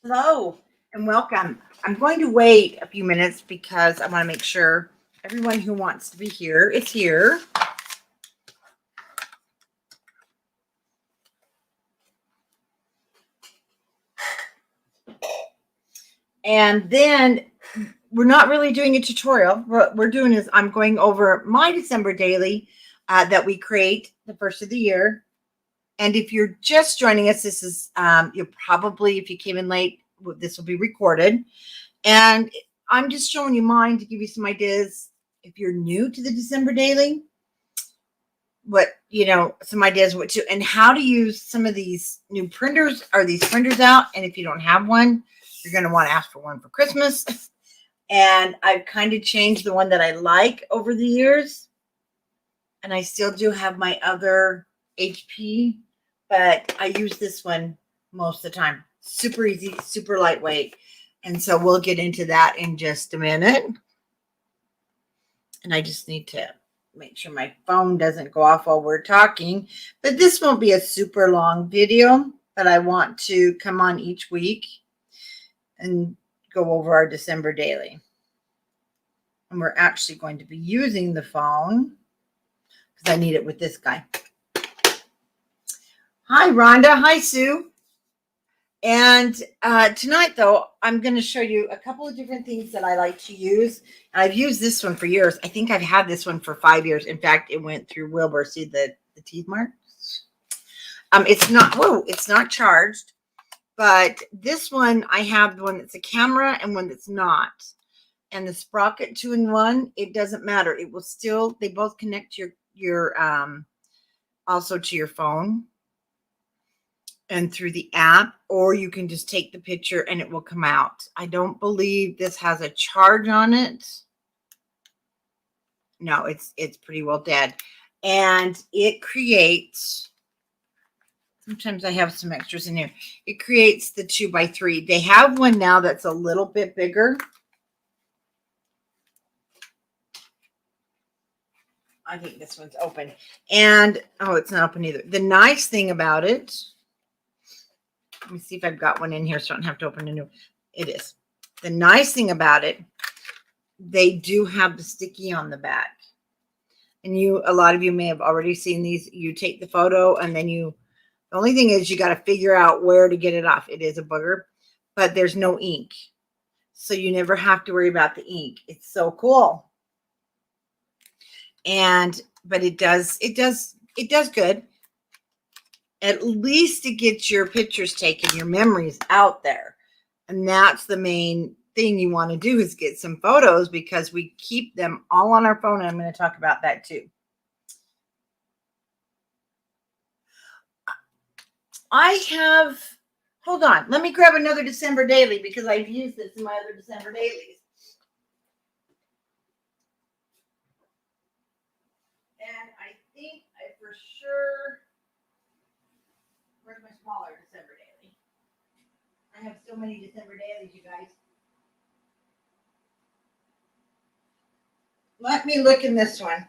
Hello and welcome. I'm going to wait a few minutes because I want to make sure everyone who wants to be here is here. And then we're not really doing a tutorial. What we're doing is I'm going over my December daily that we create the first of the year. And if you're just joining us, this is, you'll probably, if you came in late, this will be recorded. And I'm just showing you mine to give you some ideas. If you're new to the December daily, some ideas what to and how to use some of these new printers or these printers out. And if you don't have one, you're going to want to ask for one for Christmas. And I've kind of changed the one that I like over the years. And I still do have my other HP, but I use this one most of the time. Super easy, super lightweight. And so we'll get into that in just a minute. And I just need to make sure my phone doesn't go off while we're talking. But this won't be a super long video, but I want to come on each week and go over our December daily. And we're actually going to be using the phone because I need it with this guy. Hi, Rhonda. Hi, Sue. And tonight, though, I'm going to show you a couple of different things that I like to use. I've used this one for years. I think I've had this one for 5 years. In fact, it went through Wilbur. See the teeth marks? It's not charged. But this one, I have the one that's a camera and one that's not. And the Sprocket 2-in-1, it doesn't matter. It will still, they both connect your also to your phone and through the app, or you can just take the picture and it will come out. I don't believe this has a charge on it. No, it's pretty well dead. And it creates, sometimes I have some extras in here. It creates the 2x3. They have one now that's a little bit bigger. I think this one's open. And, oh, it's not open either. The nice thing about it, let me see if I've got one in here so I don't have to open a new. It is. The nice thing about it, they do have the sticky on the back. And a lot of you may have already seen these. You take the photo and then the only thing is you got to figure out where to get it off. It is a booger, but there's no ink. So you never have to worry about the ink. It's so cool. But it does good. At least it gets your pictures taken, your memories out there. And that's the main thing you want to do is get some photos because we keep them all on our phone. And I'm going to talk about that too. Hold on. Let me grab another December daily because I've used this in my other December dailies. And I think I for sure, where's my smaller December daily? I have so many December dailies, you guys. Let me look in this one.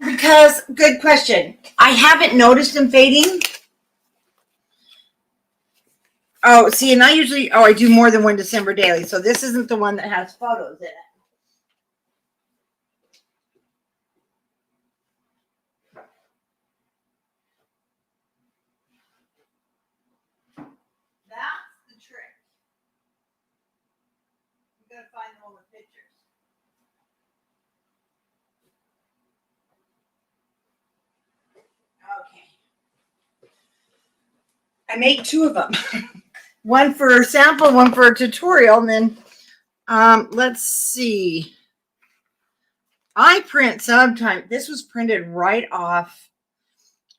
Because, good question. I haven't noticed them fading. Oh, see, and I do more than one December daily. So this isn't the one that has photos in it. That's the trick. You gotta find the one with pictures. Okay. I made two of them. One for sample, one for a tutorial, and then let's see. I print sometimes. This was printed right off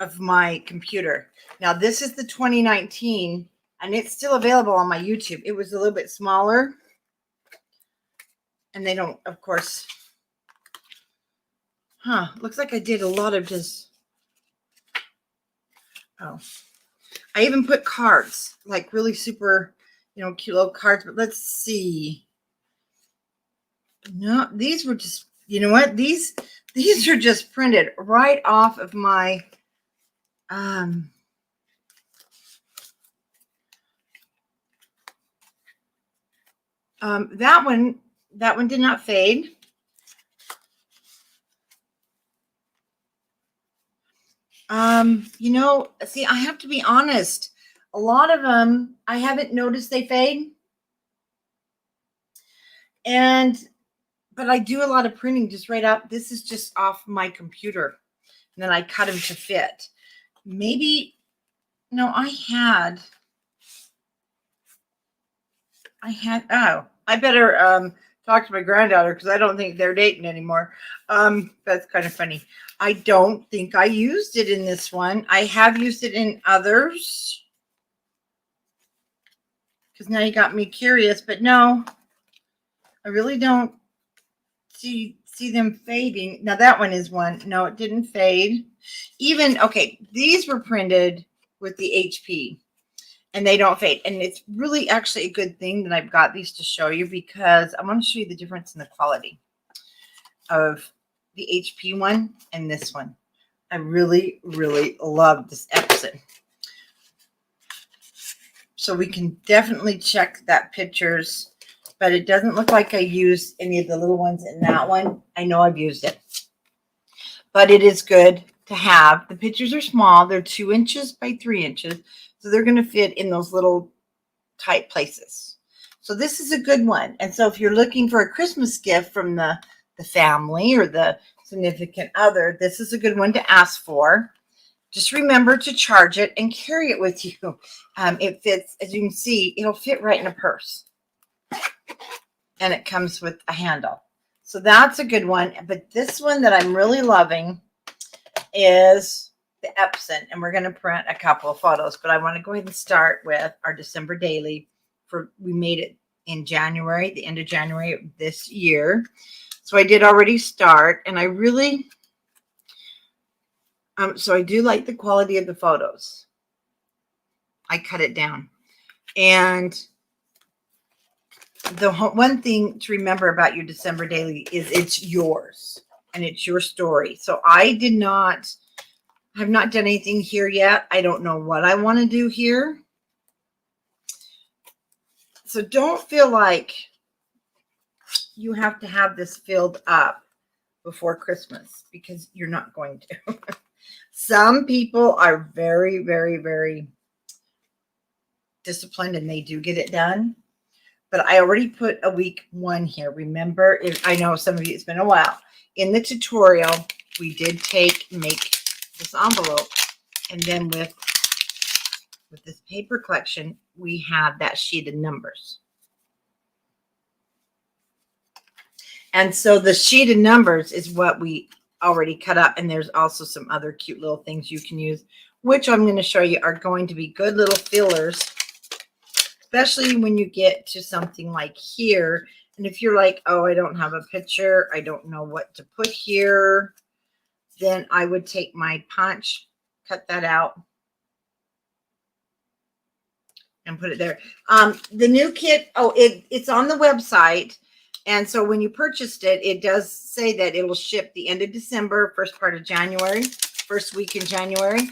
of my computer. Now this is the 2019, and it's still available on my YouTube. It was a little bit smaller, and they don't, of course. Looks like I did a lot of just. Oh, I even put cards, like really super, cute little cards. But let's see. No, these were just, you know what? These are just printed right off of my That one did not fade. See, I have to be honest. A lot of them, I haven't noticed they fade. But I do a lot of printing just right out. This is just off my computer. And then I cut them to fit. Maybe, no, I better talk to my granddaughter because I don't think they're dating anymore. That's kind of funny. I don't think I used it in this one. I have used it in others. Because now you got me curious, but no, I really don't see them fading. Now that one is one. No, it didn't fade. Okay, these were printed with the HP and they don't fade. And it's really actually a good thing that I've got these to show you because I want to show you the difference in the quality of the HP one and this one. I really, really love this Epson. So we can definitely check that pictures, but it doesn't look like I used any of the little ones in that one. I know I've used it, but it is good to have. The pictures are small. They're 2 inches by 3 inches. So they're going to fit in those little tight places. So this is a good one. And so if you're looking for a Christmas gift from the family or the significant other, this is a good one to ask for. Just remember to charge it and carry it with you. It fits, as you can see, it'll fit right in a purse. And it comes with a handle. So that's a good one. But this one that I'm really loving is the Epson. And we're going to print a couple of photos. But I want to go ahead and start with our December daily. We made it in January, the end of January of this year. So I did already start. And I really... so I do like the quality of the photos. I cut it down. And the one thing to remember about your December daily is it's yours and it's your story. So I have not done anything here yet. I don't know what I want to do here. So don't feel like you have to have this filled up before Christmas because you're not going to. Some people are very, very, very disciplined and they do get it done. But I already put a week 1 here. Remember, I know some of you, it's been a while. In the tutorial, we did make this envelope. And then with this paper collection, we have that sheet of numbers. And so the sheet of numbers is what we already cut up. And there's also some other cute little things you can use, which I'm going to show you are going to be good little fillers, especially when you get to something like here. And if you're like, oh, I don't have a picture, I don't know what to put here, then I would take my punch, cut that out, and put it there. The new kit, it's on the website. And so when you purchased it, it does say that it will ship the end of December, first part of January, first week in January.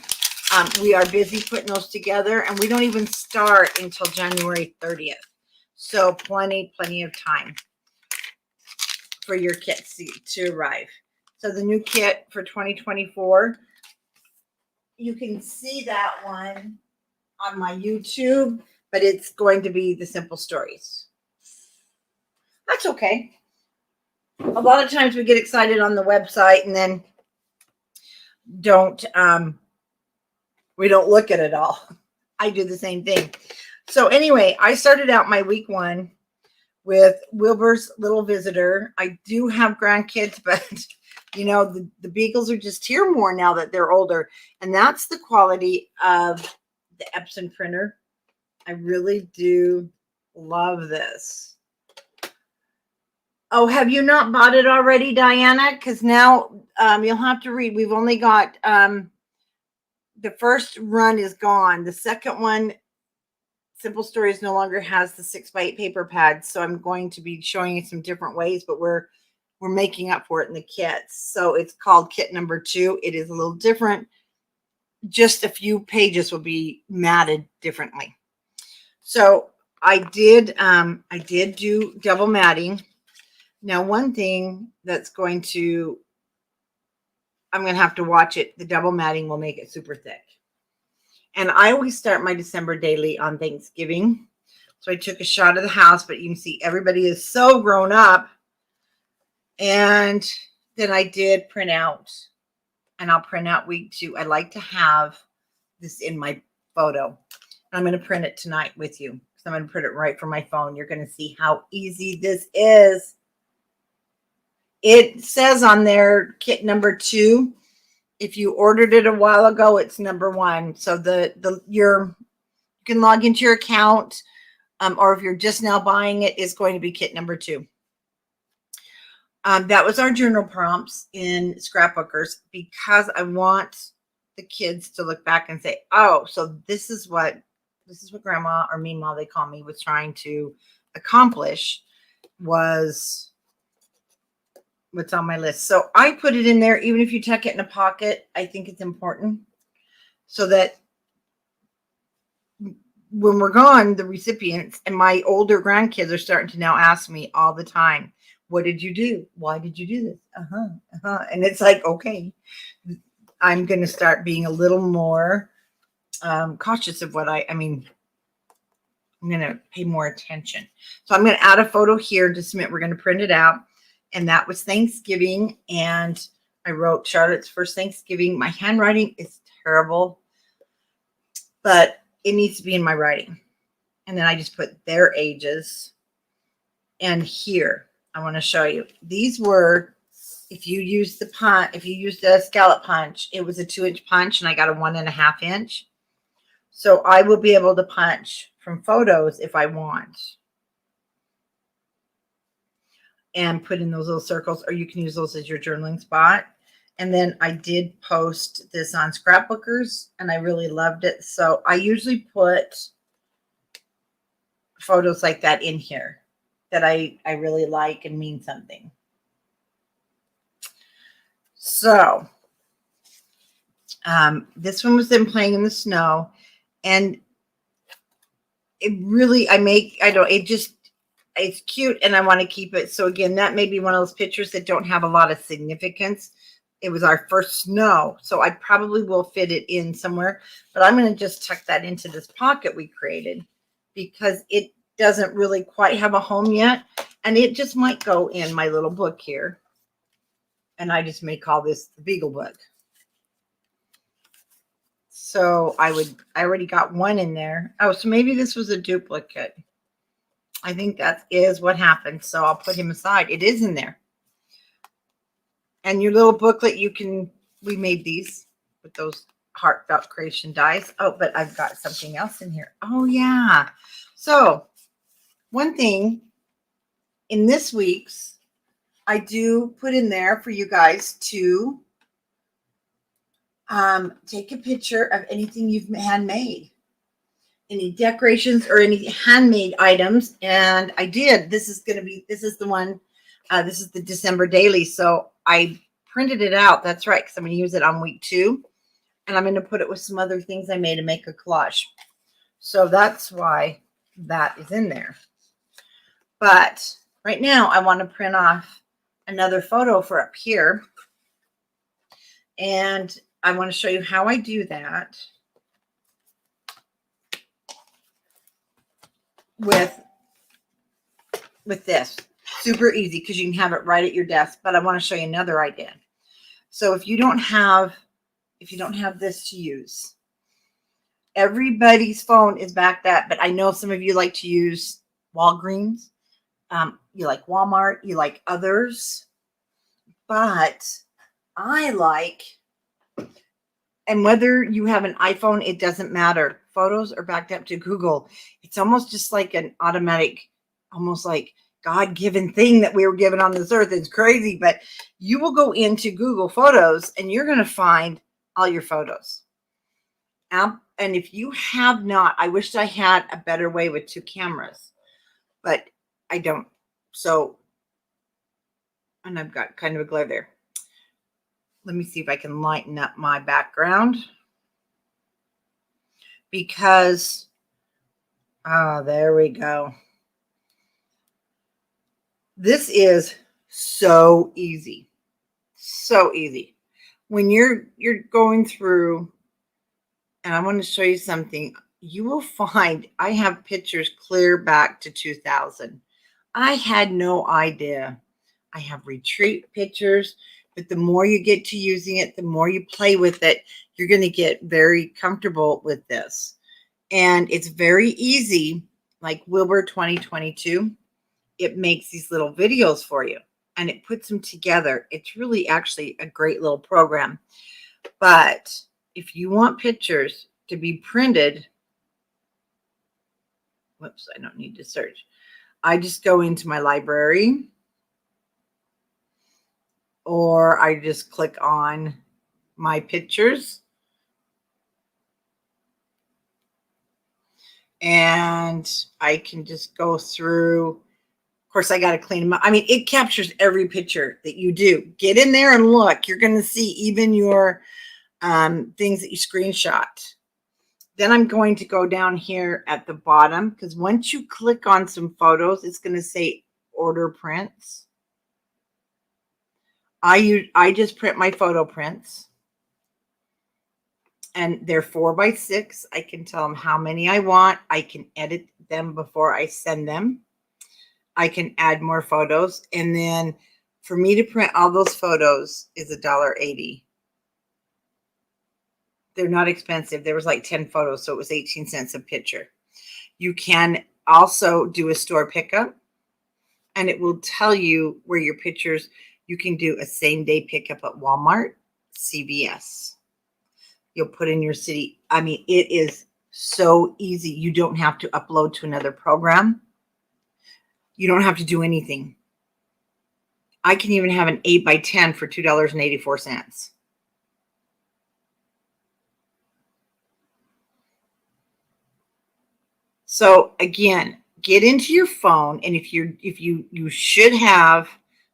We are busy putting those together, and we don't even start until January 30th. So plenty of time for your kits to arrive. So the new kit for 2024, you can see that one on my YouTube, but it's going to be the simple stories. That's okay. A lot of times we get excited on the website and then we don't look at it all. I do the same thing. So anyway, I started out my week 1 with Wilbur's Little Visitor. I do have grandkids, but you know, the Beagles are just here more now that they're older. And that's the quality of the Epson printer. I really do love this. Oh, have you not bought it already, Diana? Because now you'll have to read. We've only got the first run is gone. The second one, Simple Stories, no longer has the 6x8 paper pads. So I'm going to be showing you some different ways, but we're making up for it in the kits. So it's called kit number 2. It is a little different. Just a few pages will be matted differently. So I did do double matting. Now, one thing that's I'm going to have to watch it. The double matting will make it super thick. And I always start my December daily on Thanksgiving. So I took a shot of the house, but you can see everybody is so grown up. And then I did print out, and I'll print out week 2. I like to have this in my photo. I'm going to print it tonight with you. So I'm going to print it right from my phone. You're going to see how easy this is. It says on there, kit number 2. If you ordered it a while ago, it's number 1. So you can log into your account, or if you're just now buying it, it's going to be kit number 2. That was our journal prompts in Scrapbookers, because I want the kids to look back and say, oh, so this is what grandma, or Meemaw they call me, was trying to accomplish, was what's on my list. So I put it in there. Even if you tuck it in a pocket, I think it's important so that when we're gone, the recipients and my older grandkids are starting to now ask me all the time, what did you do? Why did you do this? And it's like, okay, I'm going to start being a little more cautious of what I'm going to pay more attention. So I'm going to add a photo here to submit. We're going to print it out. And that was Thanksgiving. And I wrote Charlotte's first Thanksgiving. My handwriting is terrible, but it needs to be in my writing. And then I just put their ages. And here, I want to show you. These were, if you use the scallop punch, it was a 2-inch punch, and I got a 1.5 inch. So I will be able to punch from photos if I want, and put in those little circles, or you can use those as your journaling spot. And then I did post this on Scrapbookers, and I really loved it. So I usually put photos like that in here that I really like and mean something. So this one was them playing in the snow, and it really, it's cute, and I want to keep it. So again, that may be one of those pictures that don't have a lot of significance. It was our first snow, so I probably will fit it in somewhere, but I'm going to just tuck that into this pocket we created, because it doesn't really quite have a home yet, and it just might go in my little book here. And I just may call this the Beagle Book. So I already got one in there. Oh, so maybe this was a duplicate. I think that is what happened. So I'll put him aside. It is in there. And your little booklet, we made these with those heartfelt creation dies. Oh, but I've got something else in here. Oh, yeah. So one thing in this week's, I do put in there for you guys to take a picture of anything you've handmade, any decorations or any handmade items. And I did. This is the one. This is the December daily. So I printed it out. That's right, because I'm going to use it on week 2. And I'm going to put it with some other things I made to make a collage. So that's why that is in there. But right now I want to print off another photo for up here. And I want to show you how I do that with this. Super easy, because you can have it right at your desk. But I want to show you another idea. So if you don't have this to use, everybody's phone is backed up, but I know some of you like to use Walgreens. You like Walmart, you like others, but I like, and whether you have an iPhone, it doesn't matter. Photos are backed up to Google. It's almost just like an automatic, almost like God-given thing that we were given on this earth. It's crazy, but you will go into Google Photos and you're going to find all your photos. And if you have not, I wish I had a better way with 2 cameras, but I don't. So, and I've got kind of a glare there. Let me see if I can lighten up my background, because Ah, there we go. This is so easy. So easy. When you're going through, and I want to show you something, you will find I have pictures clear back to 2000. I had no idea. I have retreat pictures, but the more you get to using it, the more you play with it, you're going to get very comfortable with this. And it's very easy, like Wilbur 2022. It makes these little videos for you and it puts them together. It's really actually a great little program. But if you want pictures to be printed, whoops, I don't need to search. I just go into my library, or I just click on my pictures, and I can just go through. Of course, I got to clean them up. I mean, it captures every picture that you do. Get in there and look. You're going to see even your things that you screenshot. Then I'm going to go down here at the bottom, because once you click on some photos, it's going to say order prints. I just print my photo prints, and they're 4x6. I can tell them how many I want. I can edit them before I send them. I can add more photos, and then for me to print all those photos is $1.80. They're not expensive. There was like 10 photos, so it was 18 cents a picture. You can also do a store pickup, and it will tell you where your pictures, you can do a same day pickup at Walmart, CVS. You'll put in your city. I mean, it is so easy. You don't have to upload to another program. You don't have to do anything. I can even have an 8x10 for $2.84. So again, get into your phone, and if you should have,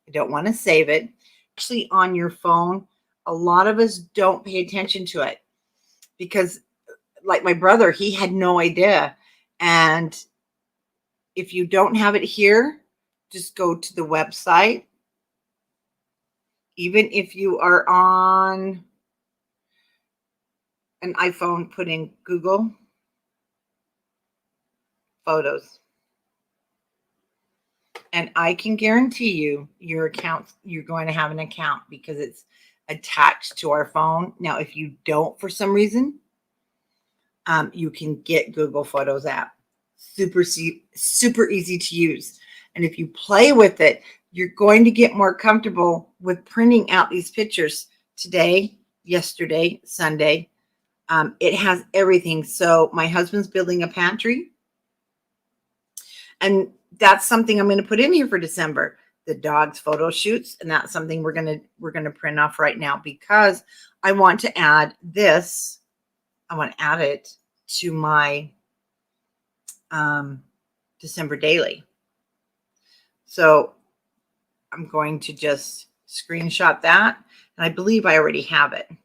I don't want to save it. Actually, on your phone, a lot of us don't pay attention to it, because like my brother, he had no idea. And if you don't have it here, just go to the website. Even if you are on an iPhone, put in Google Photos. And I can guarantee you your account, you're going to have an account, because it's attached to our phone. Now, if you don't, for some reason, you can get Google Photos app. Super easy to use. And if you play with it, you're going to get more comfortable with printing out these pictures today, yesterday, Sunday. It has everything. So my husband's building a pantry, and that's something I'm going to put in here for December. The dog's photo shoots, and that's something we're going to print off right now, because I want to add this. I want to add it to my December daily. So I'm going to just screenshot that, and I believe I already have it. I'm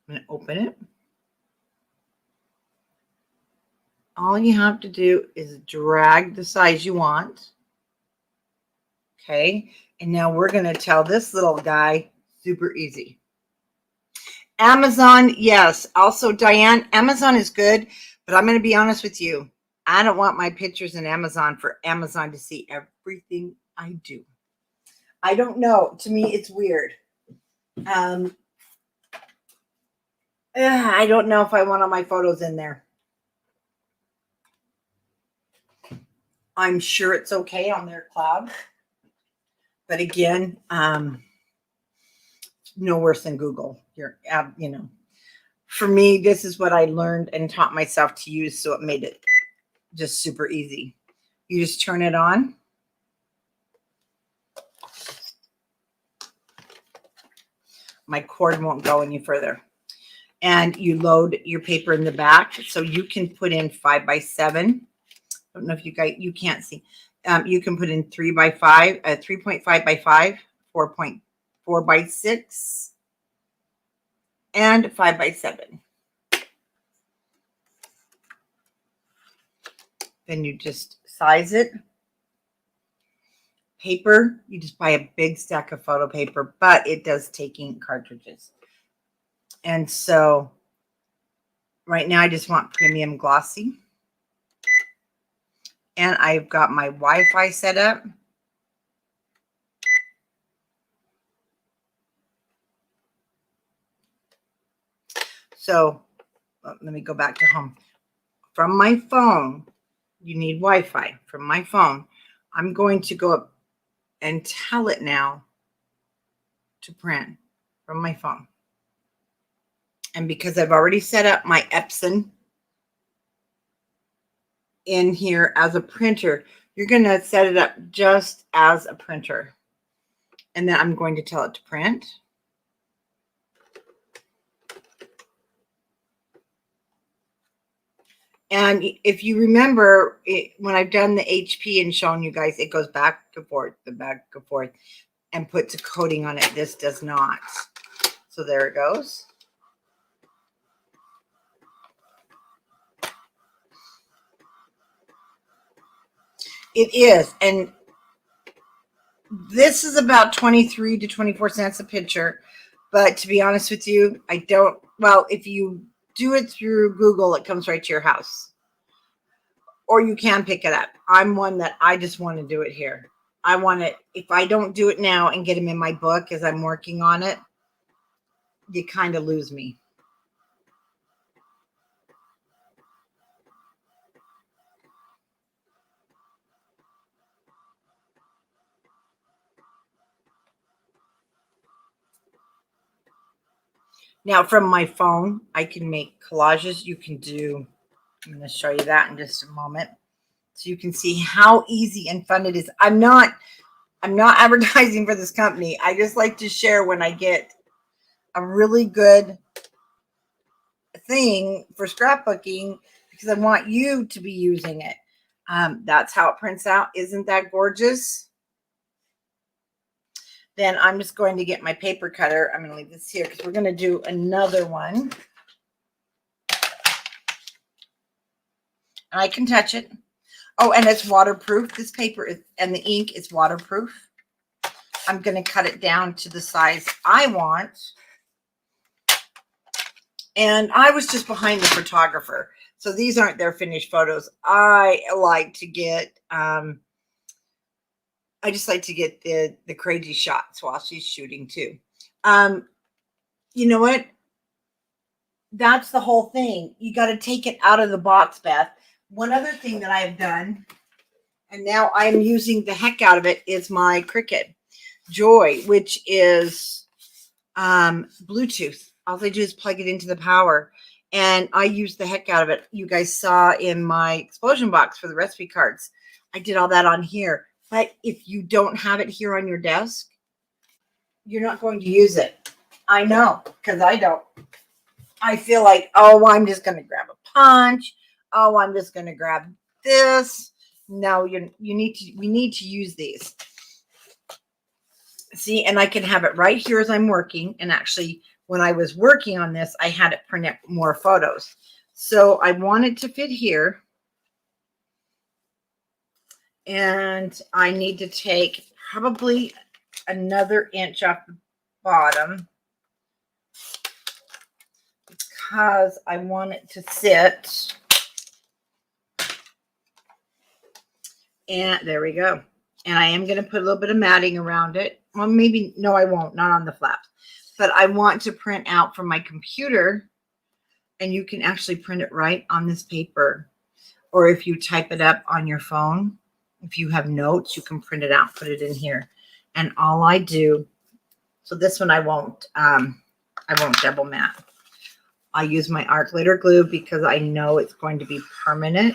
going to open it. All you have to do is drag the size you want. Okay. And now we're going to tell this little guy, super easy. Amazon, yes. Also, Diane, Amazon is good, but I'm going to be honest with you. I don't want my pictures in Amazon for Amazon to see everything I do. I don't know. To me, it's weird. I don't know if I want all my photos in there. I'm sure it's okay on their cloud. But again, no worse than Google. For me, this is what I learned and taught myself to use, so it made it just super easy. You just turn it on. My cord won't go any further. And you load your paper in the back, so you can put in 5x7. I don't know if you can't see. You can put in 3x5, 3.5x5, 4.4x6, and 5x7. then you just size it. Paper, you just buy a big stack of photo paper, but it does take ink cartridges. And so right now I just want premium glossy. And I've got my Wi-Fi set up. So let me go back to home. From my phone, you need Wi-Fi. From my phone, I'm going to go up and tell it now to print from my phone. And because I've already set up my Epson in here as a printer, you're going to set it up just as a printer. And then I'm going to tell it to print. And if you remember, when I've done the HP and shown you guys, it goes back and forth, and puts a coating on it. This does not. So there it goes. It is. And this is about 23 to 24 cents a picture. But to be honest with you, I don't, well, if you do it through Google, it comes right to your house. Or you can pick it up. I'm one that I just want to do it here. I want it, if I don't do it now and get them in my book as I'm working on it, you kind of lose me. Now from my phone, I can make collages. You can do, I'm going to show you that in just a moment. So you can see how easy and fun it is. I'm not advertising for this company. I just like to share when I get a really good thing for scrapbooking because I want you to be using it. That's how it prints out. Isn't that gorgeous? Then I'm just going to get my paper cutter. I'm going to leave this here because we're going to do another one. And I can touch it. Oh, and it's waterproof. This paper is, and the ink is waterproof. I'm going to cut it down to the size I want. And I was just behind the photographer. So these aren't their finished photos. I like to get, I just like to get the crazy shots while she's shooting too. You know what? That's the whole thing. You got to take it out of the box, Beth. One other thing that I have done, and now I'm using the heck out of it, is my Cricut Joy, which is Bluetooth. All I do is plug it into the power, and I use the heck out of it. You guys saw in my explosion box for the recipe cards. I did all that on here. But if you don't have it here on your desk, you're not going to use it. I know, because I don't. I feel like, oh, I'm just going to grab a punch. Oh, I'm just going to grab this. No, we need to use these. See, and I can have it right here as I'm working. And actually, when I was working on this, I had it print out more photos. So I want it to fit here. And I need to take probably another inch off the bottom because I want it to sit. And there we go. And I am going to put a little bit of matting around it. Well, maybe, no, I won't, not on the flaps. But I want to print out from my computer, and you can actually print it right on this paper. Or if you type it up on your phone, if you have notes, you can print it out, put it in here. And all I do, so this one I won't double mat. I use my art glitter glue because I know it's going to be permanent.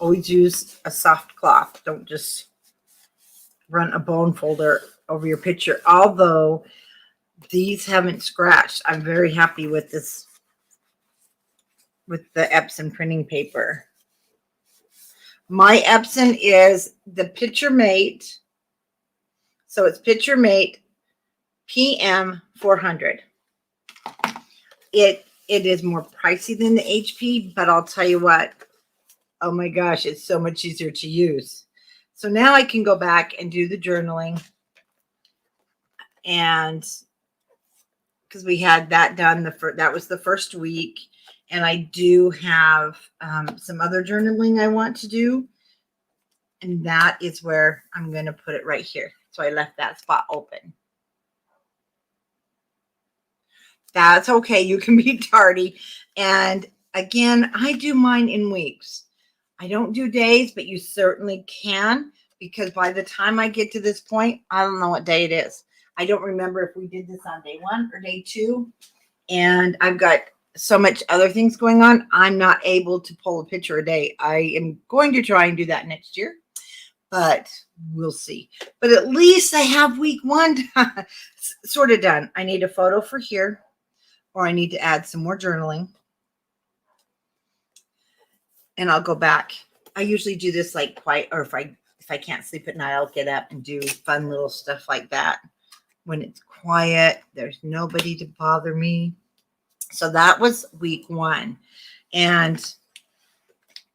Always use a soft cloth. Don't just run a bone folder over your picture. Although these haven't scratched, I'm very happy with this, with the Epson printing paper. My Epson is the Picture Mate. So it's Picture Mate PM 400. It is more pricey than the HP, but I'll tell you what. Oh my gosh, it's so much easier to use. So now I can go back and do the journaling, and because we had that done that was the first week, and I do have some other journaling I want to do, and that is where I'm going to put it right here. So I left that spot open. That's okay. You can be tardy. And again, I do mine in weeks. I don't do days, but you certainly can, because by the time I get to this point, I don't know what day it is. I don't remember if we did this on day 1 or day 2. And I've got so much other things going on. I'm not able to pull a picture a day. I am going to try and do that next year, but we'll see. But at least I have week 1 sort of done. I need a photo for here, or I need to add some more journaling. And I'll go back. I usually do this like quiet, or if I can't sleep at night, I'll get up and do fun little stuff like that. When it's quiet, there's nobody to bother me. So that was week 1. And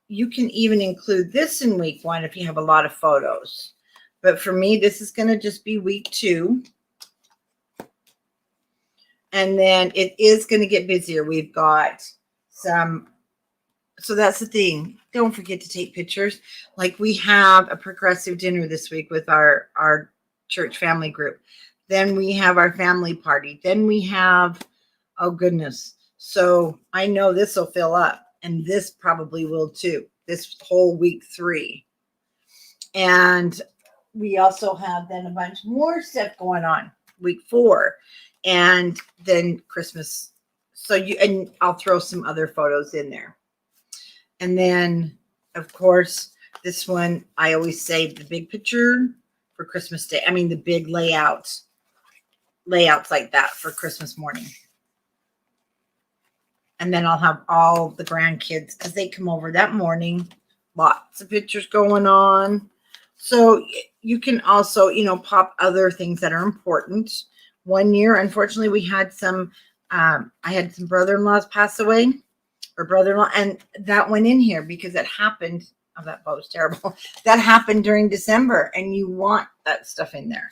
you can even include this in week 1 if you have a lot of photos. But for me, this is going to just be week 2. And then it is going to get busier. We've got some. So that's the thing. Don't forget to take pictures. Like, we have a progressive dinner this week with our church family group. Then we have our family party. Then we have, oh goodness. So I know this will fill up, and this probably will too, this whole week 3. And we also have then a bunch more stuff going on week 4, and then Christmas. So and I'll throw some other photos in there. And then, of course, this one, I always save the big picture for Christmas Day. I mean, the big layouts like that for Christmas morning. And then I'll have all the grandkids, because they come over that morning. Lots of pictures going on. So you can also, pop other things that are important. One year, unfortunately, we had I had some brother-in-laws pass away. Or brother-in-law, and that went in here because it happened. Oh, that bow was terrible. That happened during December, and you want that stuff in there.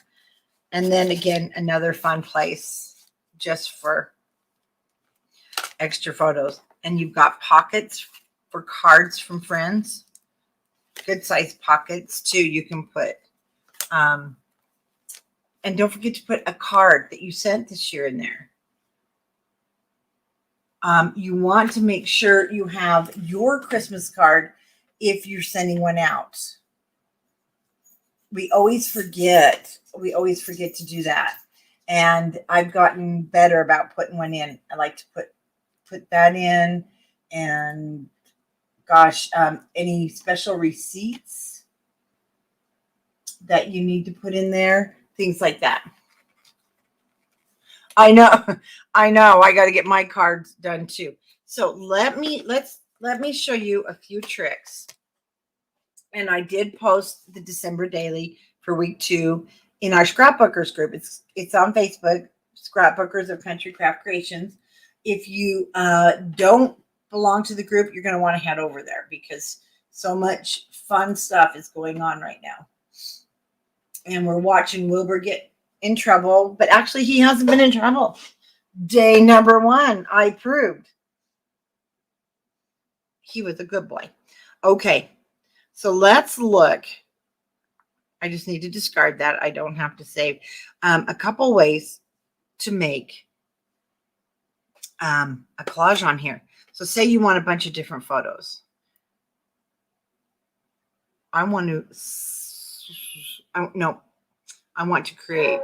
And then again, another fun place just for extra photos. And you've got pockets for cards from friends. Good size pockets too. You can put, and don't forget to put a card that you sent this year in there. You want to make sure you have your Christmas card if you're sending one out. We always forget. To do that. And I've gotten better about putting one in. I like to put that in. And gosh, any special receipts that you need to put in there, things like that. I know. I got to get my cards done too. So let me show you a few tricks. And I did post the December daily for week 2 in our Scrapbookers group. It's on Facebook, Scrapbookers of Country Craft Creations. If you don't belong to the group, you're going to want to head over there, because so much fun stuff is going on right now. And we're watching Wilbur get in trouble, but actually he hasn't been in trouble. Day number 1, I proved he was a good boy. Okay, so let's look. I just need to discard that. I don't have to save. A couple ways to make a collage on here. So say you want a bunch of different photos. I want to create.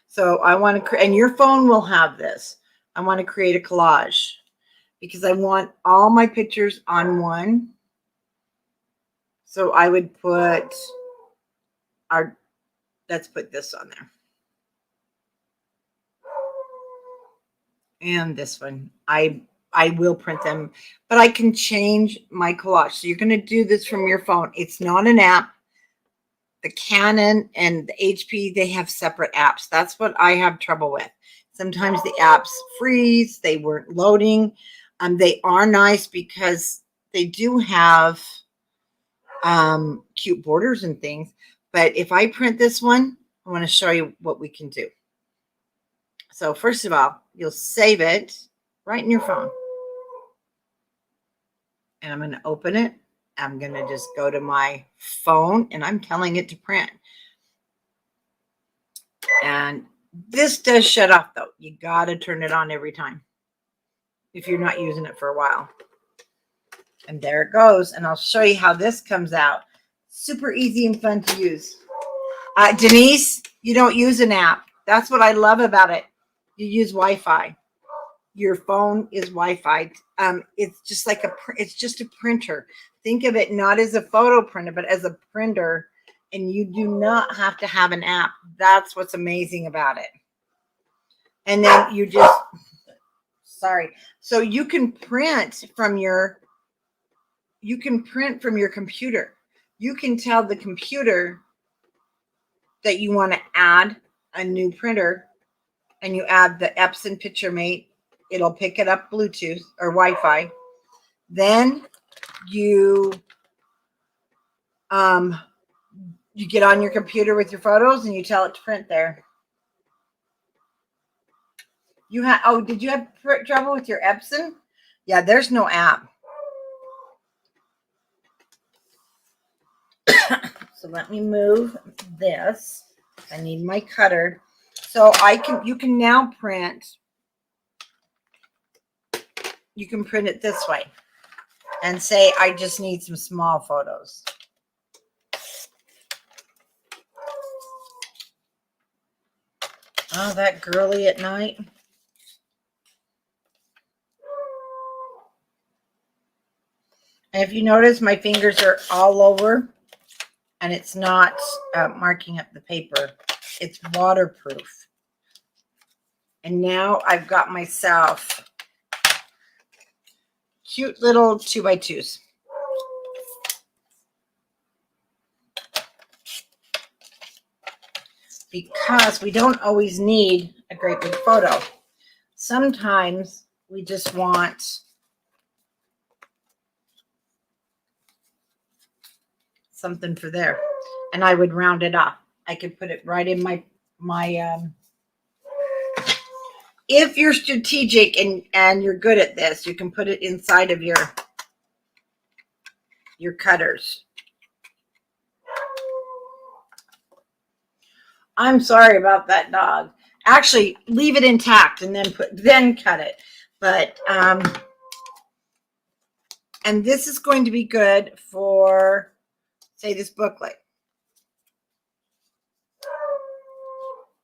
So I want to create, and your phone will have this. I want to create a collage because I want all my pictures on one. So I would put let's put this on there. And this one. I I will print them, but I can change my collage. So you're going to do this from your phone. It's not an app. The Canon and the HP, they have separate apps. That's what I have trouble with. Sometimes the apps freeze. They weren't loading. They are nice because they do have cute borders and things. But if I print this one, I want to show you what we can do. So first of all, you'll save it right in your phone. And I'm going to open it. I'm going to just go to my phone and I'm telling it to print. And this does shut off though. You got to turn it on every time if you're not using it for a while. And there it goes. And I'll show you how this comes out. Super easy and fun to use. Denise, you don't use an app. That's what I love about it. You use Wi-Fi. Your phone is Wi-Fi. It's just like it's just a printer. Think of it not as a photo printer, but as a printer. And you do not have to have an app. That's what's amazing about it. And then you just, sorry. So you can print from your computer. You can tell the computer that you want to add a new printer, and you add the Epson PictureMate. It'll pick it up Bluetooth or Wi-Fi. Then you get on your computer with your photos and you tell it to print there. You have, oh, did you have trouble with your Epson? Yeah, there's no app. So let me move this. I need my cutter. So you can now print. You can print it this way and say, I just need some small photos. Oh, that girly at night. And if you notice, my fingers are all over and it's not marking up the paper. It's waterproof. And now I've got myself cute little 2x2s. Because we don't always need a great big photo. Sometimes we just want something for there. And I would round it off. I could put it right in my if you're strategic and you're good at this, you can put it inside of your cutters. I'm sorry about that dog. Actually, leave it intact and then cut it. But and this is going to be good for, say, this booklet.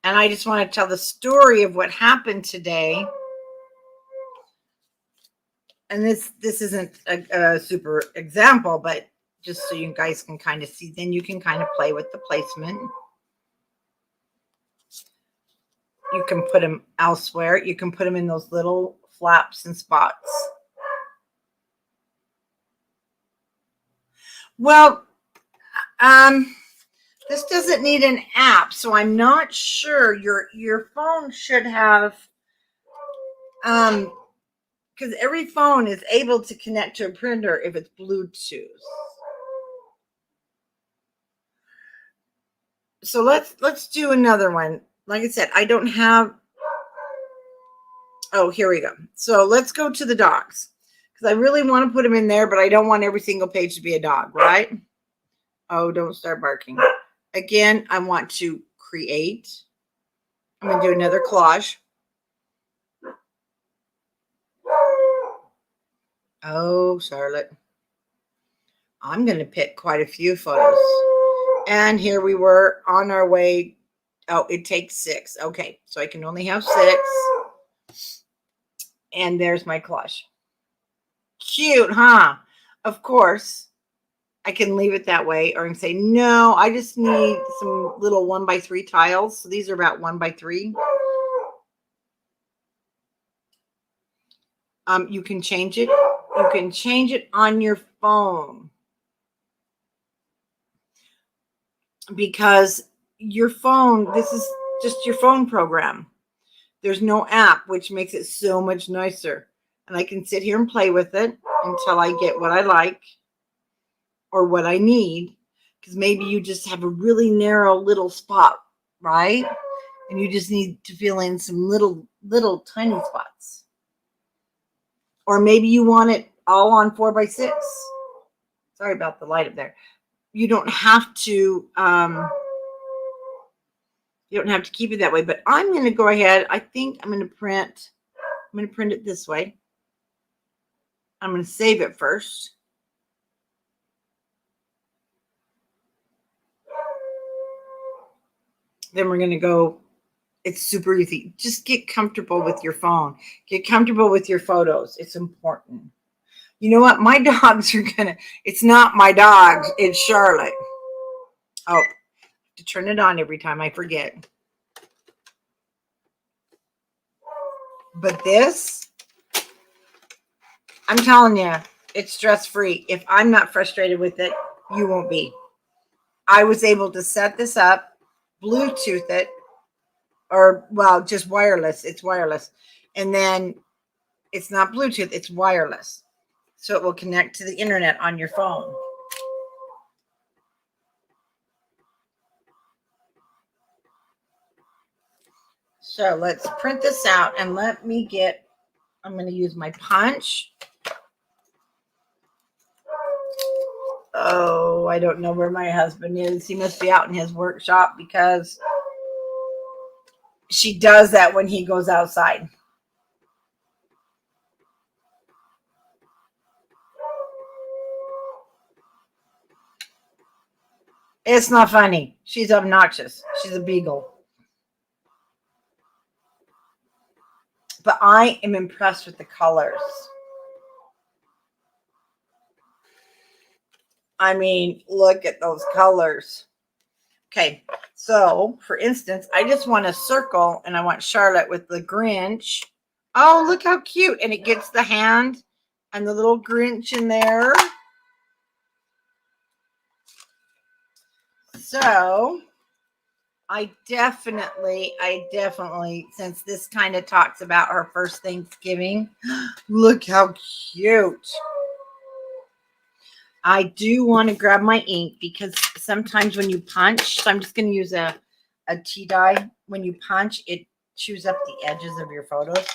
And I just want to tell the story of what happened today. And this isn't a super example, but just so you guys can kind of see, then you can kind of play with the placement. You can put them elsewhere. You can put them in those little flaps and spots. Well, this doesn't need an app, so I'm not sure. Your phone should have, because every phone is able to connect to a printer if it's Bluetooth. So let's do another one. Like I said, I don't have. Oh, here we go. So let's go to the dogs, because I really want to put them in there, but I don't want every single page to be a dog, right? Oh, don't start barking. Again, I want to create. I'm going to do another collage. Oh, Charlotte. I'm going to pick quite a few photos. And here we were on our way. Oh, it takes 6. Okay, so I can only have 6. And there's my collage. Cute, huh? Of course, I can leave it that way, or I can say, no, I just need some little 1x3 tiles. So these are about 1x3. You can change it. You can change it on your phone, because your phone, this is just your phone program. There's no app, which makes it so much nicer. And I can sit here and play with it until I get what I like or what I need. Because maybe you just have a really narrow little spot, right? And you just need to fill in some little tiny spots. Or maybe you want it all on 4x6. Sorry about the light up there. You don't have to keep it that way, but I'm going to go ahead. I think I'm going to print it this way. I'm going to save it first. Then we're going to go. It's super easy. Just get comfortable with your phone. Get comfortable with your photos. It's important. You know what? My dogs are going to, it's not my dogs. It's Charlotte. Oh, to turn it on every time I forget. But this, I'm telling you, it's stress-free. If I'm not frustrated with it, you won't be. I was able to set this up, Bluetooth it, or, well, just wireless. It's wireless. And then it's not Bluetooth, it's wireless. So it will connect to the internet on your phone. So let's print this out and let me get, I'm going to use my punch. Oh, I don't know where my husband is. He must be out in his workshop, because she does that when he goes outside. It's not funny. She's obnoxious. She's a beagle. But I am impressed with the colors. I mean, look at those colors. Okay, so for instance, I just want a circle, and I want Charlotte with the Grinch. Oh, look how cute. And it gets the hand and the little Grinch in there. So I definitely, since this kind of talks about her first Thanksgiving, look how cute. I do want to grab my ink, because sometimes when you punch, so I'm just going to use a tea dye. When you punch, it chews up the edges of your photos.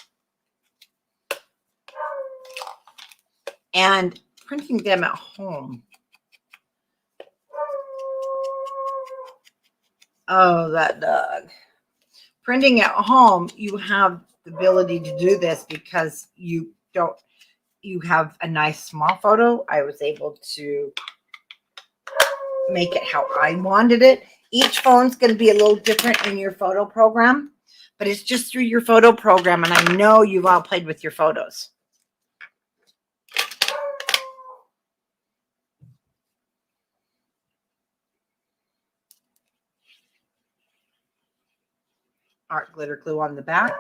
And printing them at home. Oh, that dog. Printing at home, you have the ability to do this because you have a nice small photo. I was able to make it how I wanted it. Each phone's going to be a little different in your photo program, but it's just through your photo program, and I know you've all played with your photos. Art glitter glue on the back.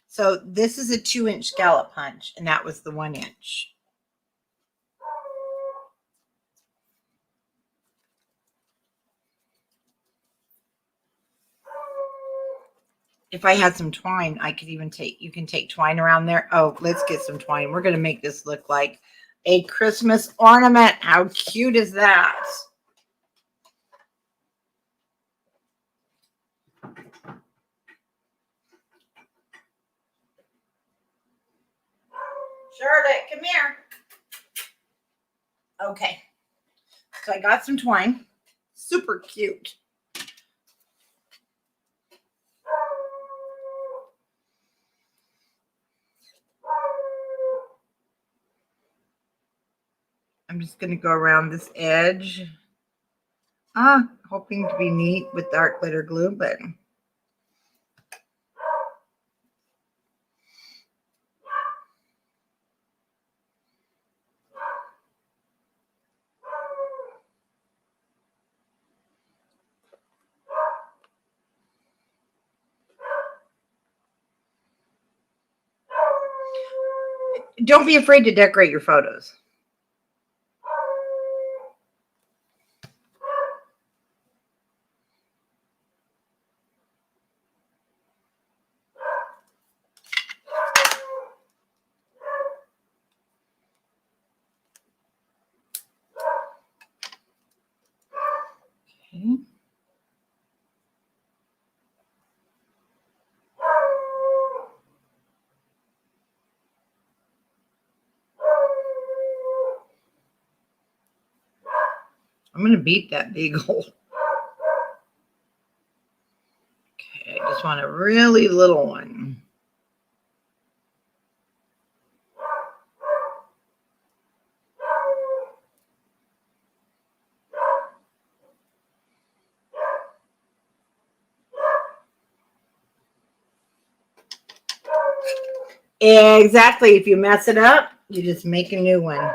So this is a 2-inch scallop punch, and that was the 1-inch. If I had some twine, I could even you can take twine around there. Oh, let's get some twine. We're going to make this look like a Christmas ornament. How cute is that? Charlotte, come here. Okay. So I got some twine. Super cute. I'm just going to go around this edge. Hoping to be neat with dark glitter glue, but don't be afraid to decorate your photos. Okay. I'm going to beat that beagle. Okay, I just want a really little one. Exactly. If you mess it up, you just make a new one.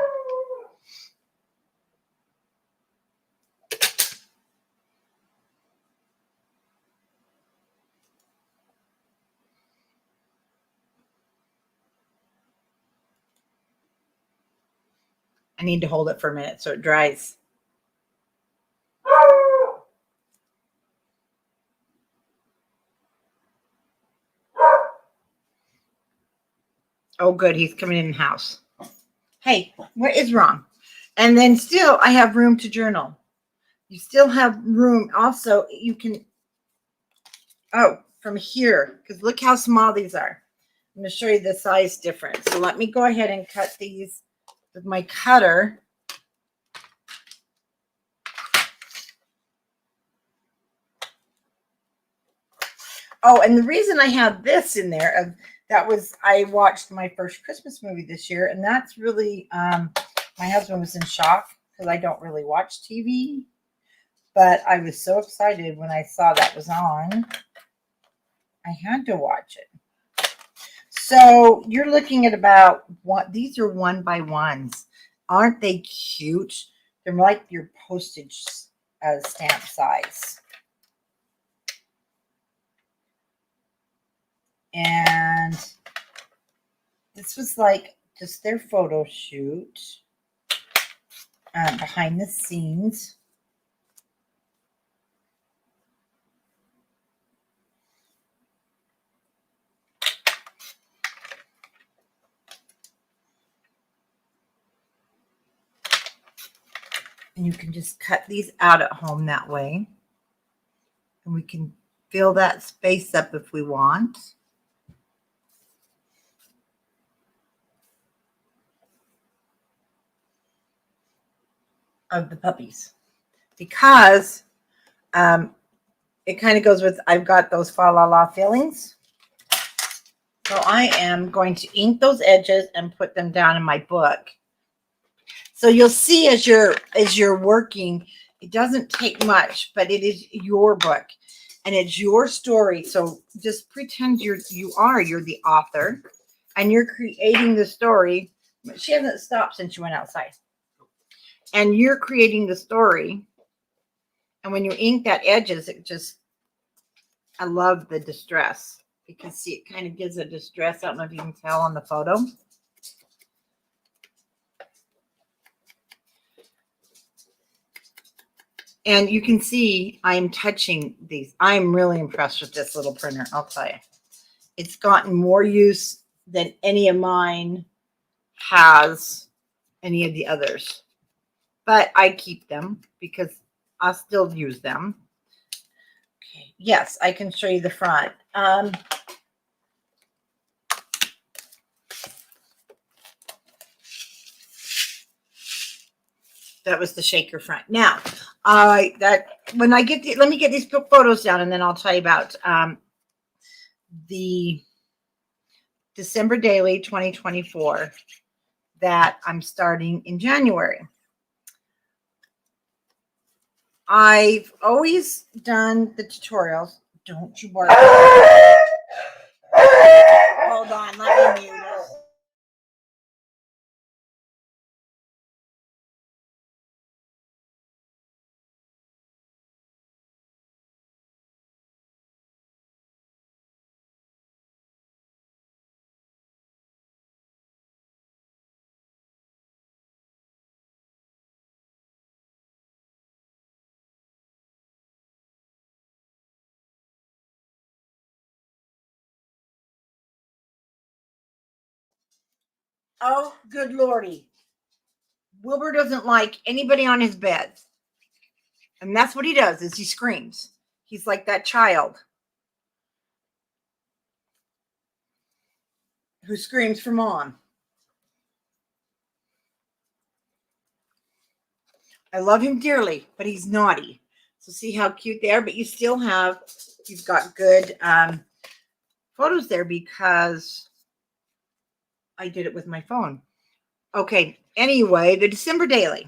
I need to hold it for a minute so it dries. Oh, good. He's coming in the house. Hey, what is wrong? And then still, I have room to journal. You still have room. Also, you can, from here, because look how small these are. I'm going to show you the size difference. So let me go ahead and cut these with my cutter. Oh, and the reason I have this in there, I watched my first Christmas movie this year, and that's really, my husband was in shock because I don't really watch TV, but I was so excited when I saw that was on. I had to watch it. So you're looking at about these are 1x1s. Aren't they cute? They're like your postage stamp size. And this was like just their photo shoot behind the scenes. And you can just cut these out at home that way. And we can fill that space up if we want. Of the puppies. Because it kind of goes with, I've got those fa la la feelings. So I am going to ink those edges and put them down in my book. So you'll see as you're working, it doesn't take much, but it is your book and it's your story. So just pretend you're the author and you're creating the story. She hasn't stopped since you went outside. And you're creating the story. And when you ink that edges, I love the distress. You can see it kind of gives a distress. I don't know if you can tell on the photo. And you can see I'm touching these. I'm really impressed with this little printer, I'll tell you. It's gotten more use than any of mine has, any of the others. But I keep them because I'll still use them. Okay. Yes, I can show you the front. That was the shaker front. Now, when I get let me get these photos down, and then I'll tell you about the December Daily 2024 that I'm starting in January. I've always done the tutorials. Don't you bark. Hold on, let me mute it. Oh, good Lordy. Wilbur doesn't like anybody on his bed. And that's what he does is he screams. He's like that child who screams for mom. I love him dearly, but he's naughty. So see how cute they are, but you've got good photos there because I did it with my phone. Okay, anyway, the December Daily.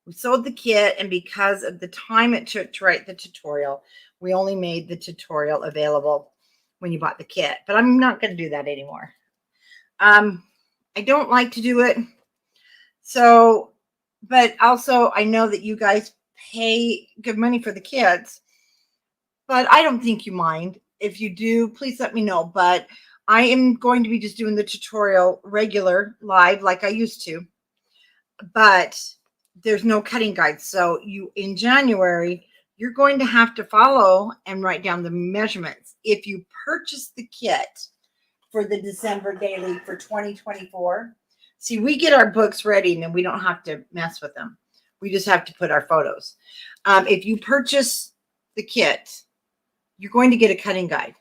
We sold the kit, and because of the time it took to write the tutorial, we only made the tutorial available when you bought the kit. But I'm not going to do that anymore. I don't like to do it. So, but also I know that you guys pay good money for the kids, but I don't think you mind. If you do, please let me know. But I am going to be just doing the tutorial regular live like I used to, but there's no cutting guide. So in January, you're going to have to follow and write down the measurements. If you purchase the kit for the December Daily for 2024, see, we get our books ready and then we don't have to mess with them. We just have to put our photos. If you purchase the kit, you're going to get a cutting guide.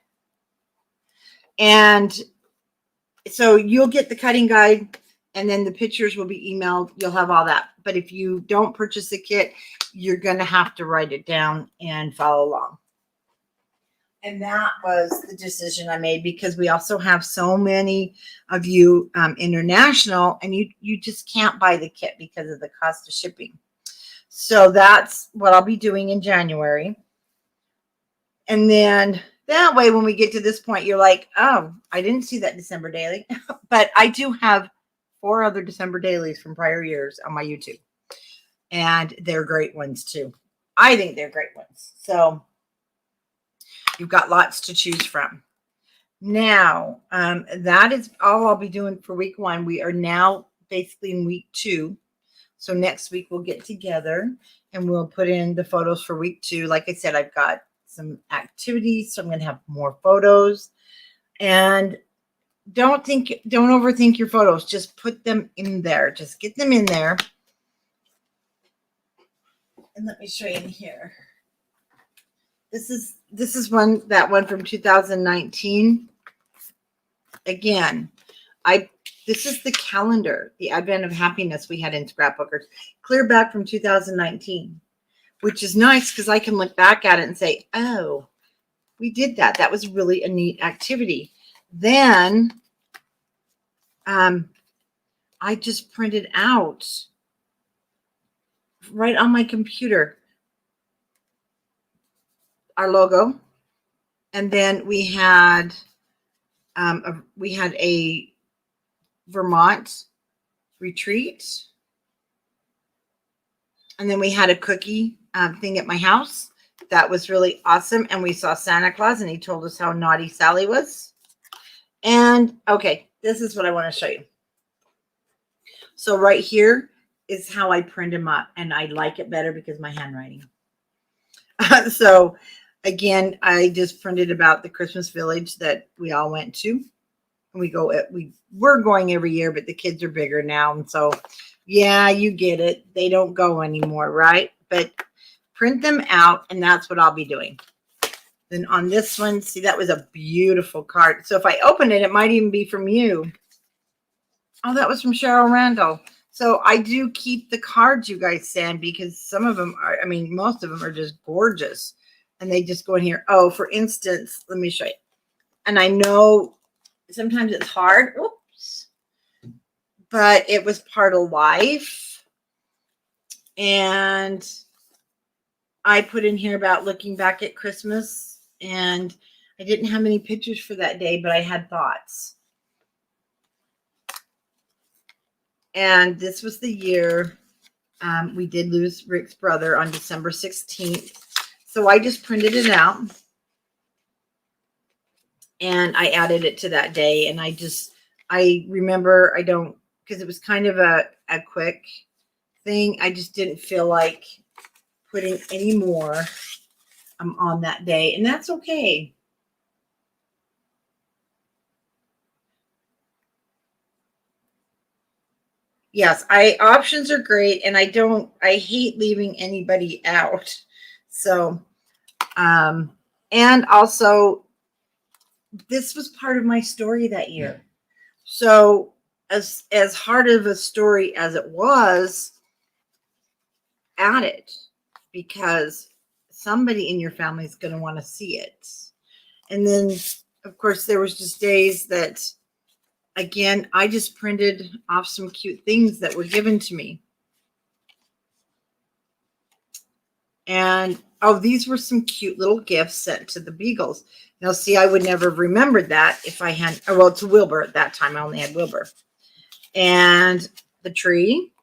And so you'll get the cutting guide and then the pictures will be emailed. You'll have all that. But if you don't purchase the kit, you're going to have to write it down and follow along. And that was the decision I made because we also have so many of you international, and you just can't buy the kit because of the cost of shipping. So that's what I'll be doing in January. And then that way, when we get to this point, you're like, oh, I didn't see that December Daily. But I do have 4 other December Dailies from prior years on my YouTube. And they're great ones too. I think they're great ones. So you've got lots to choose from. Now, that is all I'll be doing for week 1. We are now basically in week 2. So next week we'll get together and we'll put in the photos for week 2. Like I said, I've got some activities, so I'm going to have more photos. And don't overthink your photos. Just put them in there. Just get them in there. And let me show you in here. This is that one from 2019. Again, this is the calendar, the Advent of Happiness we had in Scrapbookers, clear back from 2019, which is nice because I can look back at it and say, oh, we did that. That was really a neat activity. Then I just printed out right on my computer our logo. And then we had a Vermont retreat. And then we had a cookie thing at my house. That was really awesome. And we saw Santa Claus and he told us how naughty Sally was. And okay, this is what I want to show you. So right here is how I print them up. And I like it better because my handwriting. So again, I just printed about the Christmas village that we all went to. We're going every year, but the kids are bigger now. And so, yeah, you get it. They don't go anymore, right? But print them out, and that's what I'll be doing. Then on this one, see, that was a beautiful card. So if I open it, it might even be from you. Oh, that was from Cheryl Randall. So I do keep the cards you guys send because some of them are, most of them are just gorgeous. And they just go in here. Oh, for instance, let me show you. And I know sometimes it's hard. Oops. But it was part of life. And I put in here about looking back at Christmas. And I didn't have any pictures for that day, but I had thoughts. And this was the year we did lose Rick's brother on December 16th. So I just printed it out. And I added it to that day. And I remember because it was kind of a quick thing. I just didn't feel like putting any more on that day. And that's okay. Yes, options are great, and I hate leaving anybody out. So, and also this was part of my story that year. So as hard of a story as it was, add it, because somebody in your family is going to want to see it. And then of course there was just days that, again, I just printed off some cute things that were given to me. And oh, these were some cute little gifts sent to the Beagles. Now, see, I would never have remembered that if I had, well, to Wilbur at that time. I only had Wilbur. And the tree.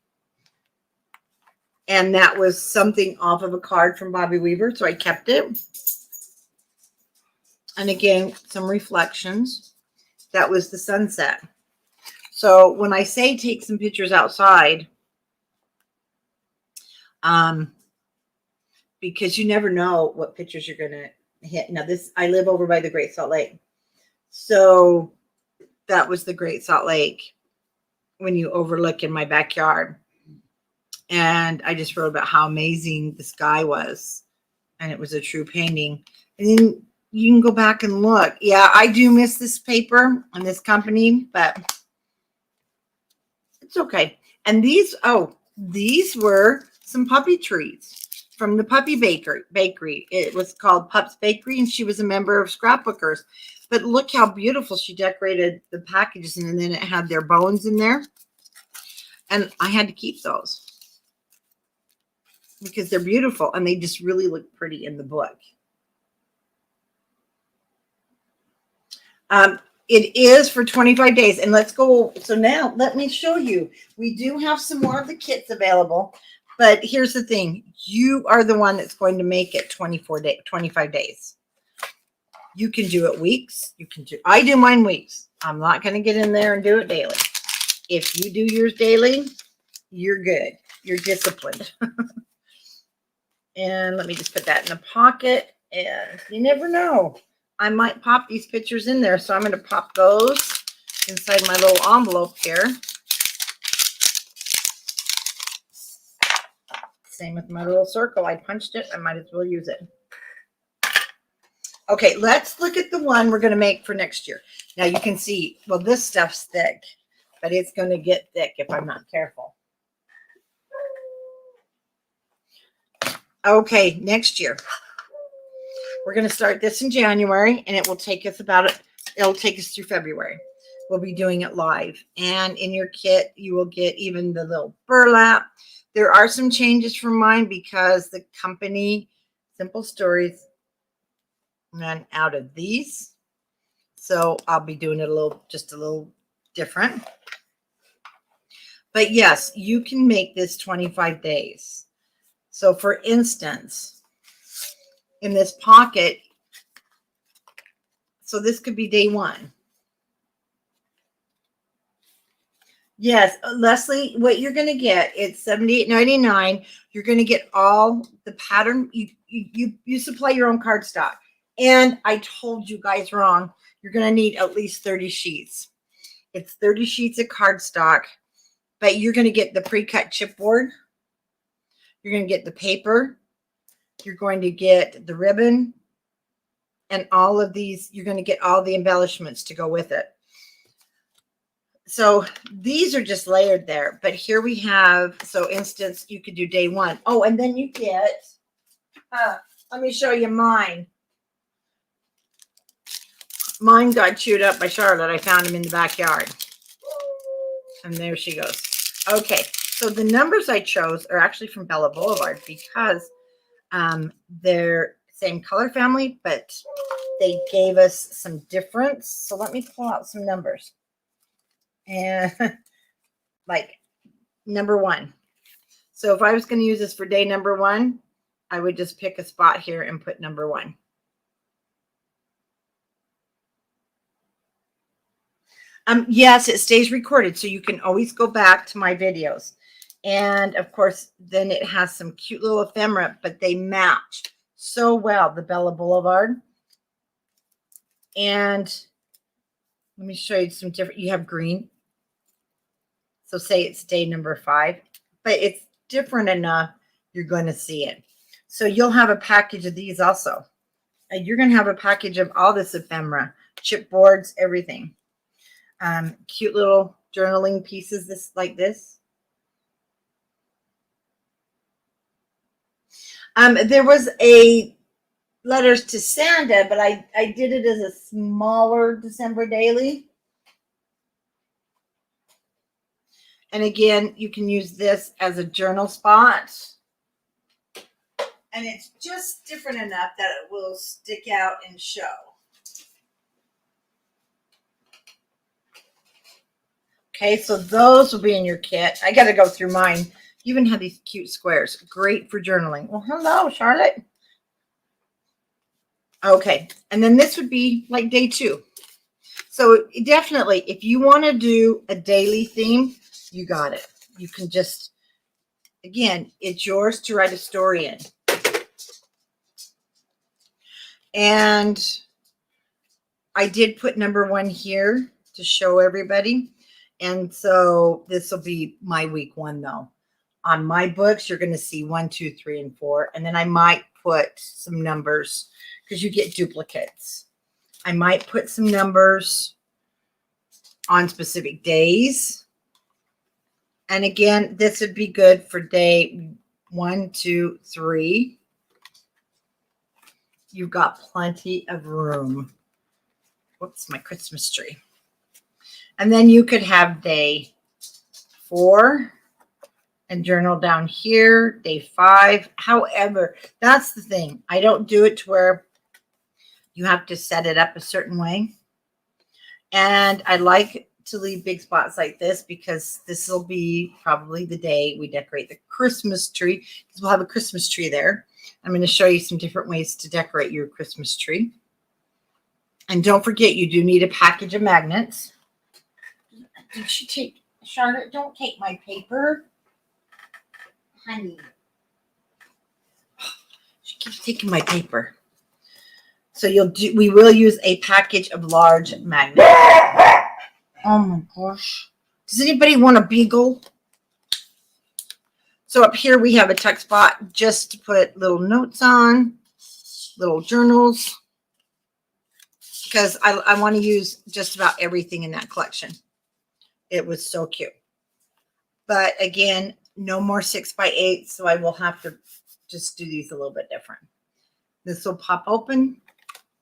And that was something off of a card from Bobby Weaver, so I kept it. And again, some reflections. That was the sunset. So when I say take some pictures outside, because you never know what pictures you're going to hit. Now I live over by the Great Salt Lake. So that was the Great Salt Lake when you overlook in my backyard. And I just wrote about how amazing the sky was. And it was a true painting. And then you can go back and look. Yeah, I do miss this paper and this company, but it's okay. And these were some puppy treats from the Puppy Bakery. It was called Pup's Bakery, and she was a member of Scrapbookers. But look how beautiful she decorated the packages, and then it had their bones in there. And I had to keep those because they're beautiful, and they just really look pretty in the book. It is for 25 days, and let's go. So now let me show you. We do have some more of the kits available, but here's the thing. You are the one that's going to make it 25 days. You can do it weeks. I do mine weeks. I'm not going to get in there and do it daily. If you do yours daily, you're good. You're disciplined. And let me just put that in the pocket, and you never know. I might pop these pictures in there. So I'm going to pop those inside my little envelope here. Same with my little circle. I punched it. I might as well use it. Okay, let's look at the one we're going to make for next year. Now you can see, well, this stuff's thick, but it's going to get thick if I'm not careful. Okay, next year. We're going to start this in January, and it will take us it'll take us through February. We'll be doing it live. And in your kit, you will get even the little burlap. There are some changes from mine because the company, Simple Stories, ran out of these. So I'll be doing it just a little different. But yes, you can make this 25 days. So for instance, in this pocket, so this could be day one. Yes, Leslie, what you're going to get, it's $78.99. You're going to get all the pattern. You supply your own cardstock. And I told you guys wrong. You're going to need at least 30 sheets. It's 30 sheets of cardstock, but you're going to get the pre-cut chipboard. You're going to get the paper. You're going to get the ribbon, and all of these, you're going to get all the embellishments to go with it. So these are just layered there, but here we have, so instance, you could do day one. Oh, and then you get, let me show you mine. Mine got chewed up by Charlotte. I found him in the backyard. And there she goes. Okay, so the numbers I chose are actually from Bella Boulevard because they're same color family, but they gave us some difference. So let me pull out some numbers. And like number one. So if I was going to use this for day number one, I would just pick a spot here and put number one. Yes, it stays recorded, so you can always go back to my videos. And of course, then it has some cute little ephemera, but they match so well, the Bella Boulevard. And let me show you some different, you have green. So say it's day number 5, but it's different enough you're going to see it. So you'll have a package of these also. And you're going to have a package of all this ephemera, chipboards, everything. Cute little journaling pieces like this. There was a letters to Santa, but I did it as a smaller December daily. And again, you can use this as a journal spot. And it's just different enough that it will stick out and show. Okay, so those will be in your kit. I got to go through mine. You even have these cute squares. Great for journaling. Well, hello, Charlotte. Okay, and then this would be like day 2. So definitely, if you want to do a daily theme, you got it. You can just, again, it's yours to write a story in. And I did put number 1 here to show everybody. And so this will be my week 1 though. On my books, you're going to see 1, 2, 3, and 4. And then I might put some numbers because you get duplicates. I might put some numbers on specific days. And again, this would be good for day 1, 2, 3. You've got plenty of room. Whoops, my Christmas tree. And then you could have day 4 and journal down here, day 5. However, that's the thing. I don't do it to where you have to set it up a certain way. And I like to leave big spots like this because this will be probably the day we decorate the Christmas tree, because we'll have a Christmas tree there. I'm going to show you some different ways to decorate your Christmas tree. And don't forget, you do need a package of magnets. Did she take, Charlotte, don't take my paper. Honey. She keeps taking my paper. So we will use a package of large magnets. Oh my gosh. Does anybody want a beagle? So up here we have a tuck spot just to put little notes on, little journals, because I want to use just about everything in that collection. It was so cute. But again, no more 6x8, so I will have to just do these a little bit different. This will pop open,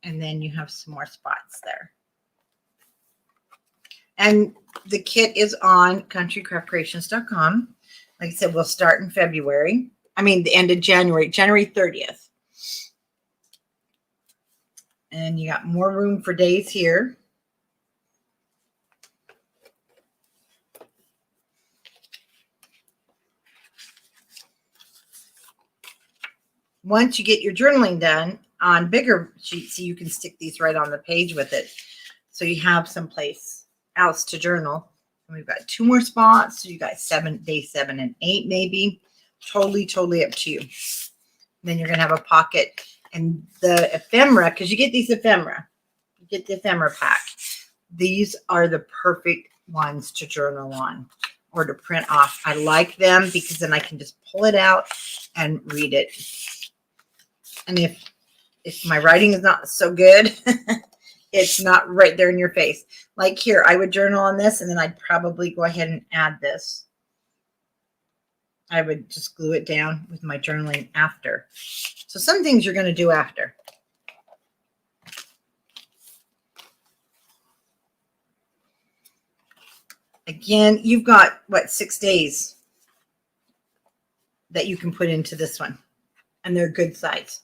and then you have some more spots there. And the kit is on countrycraftcreations.com. Like I said, we'll start in February. I mean, the end of January, January 30th. And you got more room for days here. Once you get your journaling done on bigger sheets, so you can stick these right on the page with it. So you have someplace else to journal. And we've got 2 more spots. So you got day 7 and 8, maybe. Totally up to you. Then you're going to have a pocket. And the ephemera, because you get these ephemera. You get the ephemera pack. These are the perfect ones to journal on or to print off. I like them because then I can just pull it out and read it. And if my writing is not so good, it's not right there in your face. Like here, I would journal on this, and then I'd probably go ahead and add this. I would just glue it down with my journaling after. So some things you're going to do after. Again, you've got, 6 days that you can put into this one. And they're good size.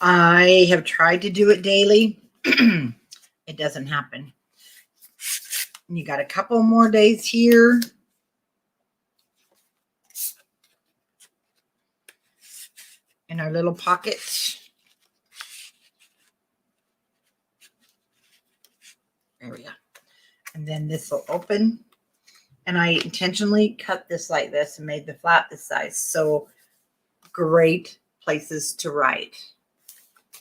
I have tried to do it daily. It doesn't happen. And you got a couple more days here. In our little pockets. There we go. And then this will open. And I intentionally cut this like this and made the flap this size. So great places to write.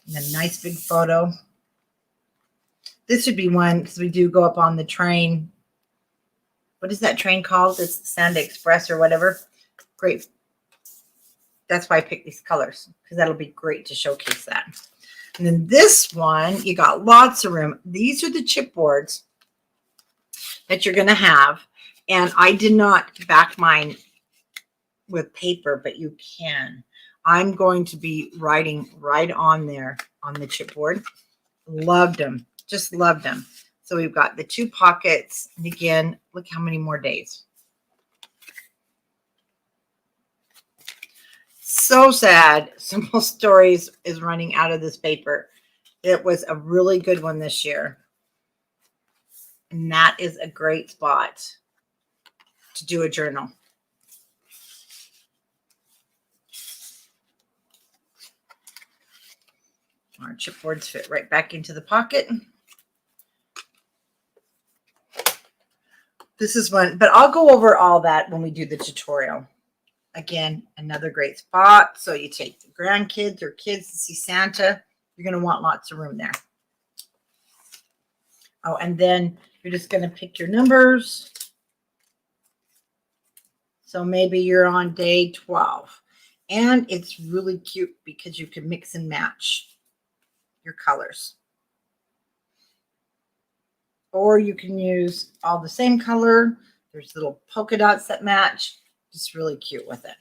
And a nice big photo This would be one because we do go up on the train. What is that train called? It's Sanda Express or whatever. Great. That's why I picked these colors, because that'll be great to showcase that. And then this one, you got lots of room. These are the chipboards that you're going to have. And I did not back mine with paper, but you can. I'm going to be writing right on there on the chipboard. Loved them. Just loved them. So we've got the 2 pockets. And again, look how many more days. So sad. Simple Stories is running out of this paper. It was a really good one this year. And that is a great spot to do a journal. Our chipboards fit right back into the pocket. This is one, but I'll go over all that when we do the tutorial. Again, another great spot. So you take the grandkids or kids to see Santa. You're going to want lots of room there. Oh, and then you're just going to pick your numbers. So maybe you're on day 12. And it's really cute because you can mix and match your colors. Or you can use all the same color. There's little polka dots that match. Just really cute with it.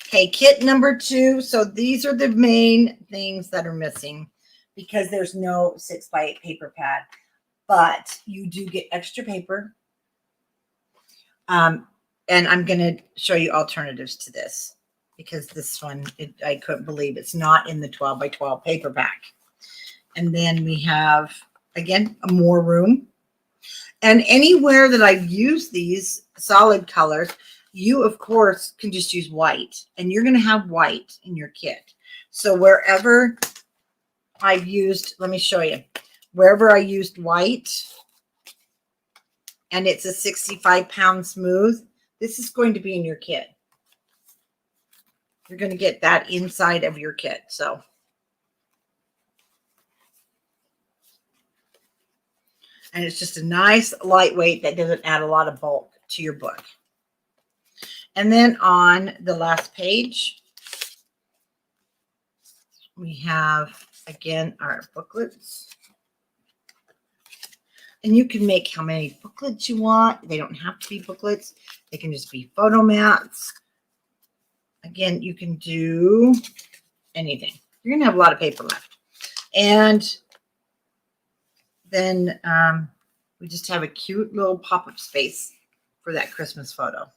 Okay, kit number 2. So these are the main things that are missing because there's no 6x8 paper pad. But you do get extra paper. And I'm going to show you alternatives to this because this one, I couldn't believe it's not in the 12x12 paper pack. And then we have, again, more room. And anywhere that I've used these solid colors, you, of course, can just use white. And you're going to have white in your kit. So wherever I've used, let me show you. Wherever I used white, and it's a 65-pound smooth, this is going to be in your kit. You're going to get that inside of your kit. So. And it's just a nice lightweight that doesn't add a lot of bulk to your book. And then on the last page, we have, again, our booklets. And you can make how many booklets you want. They don't have to be booklets. They can just be photo mats. Again, you can do anything. You're going to have a lot of paper left. And then we just have a cute little pop-up space for that Christmas photo.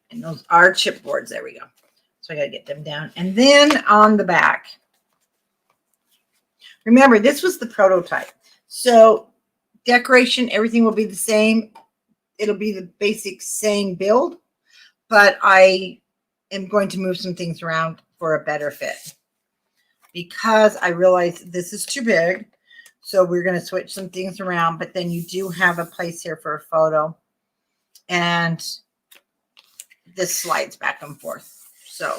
And those are chipboards. There we go. So I got to get them down. And then on the back, remember, this was the prototype. So decoration, everything will be the same. It'll be the basic same build. But I am going to move some things around for a better fit because I realized this is too big. So we're going to switch some things around, but then you do have a place here for a photo and this slides back and forth. So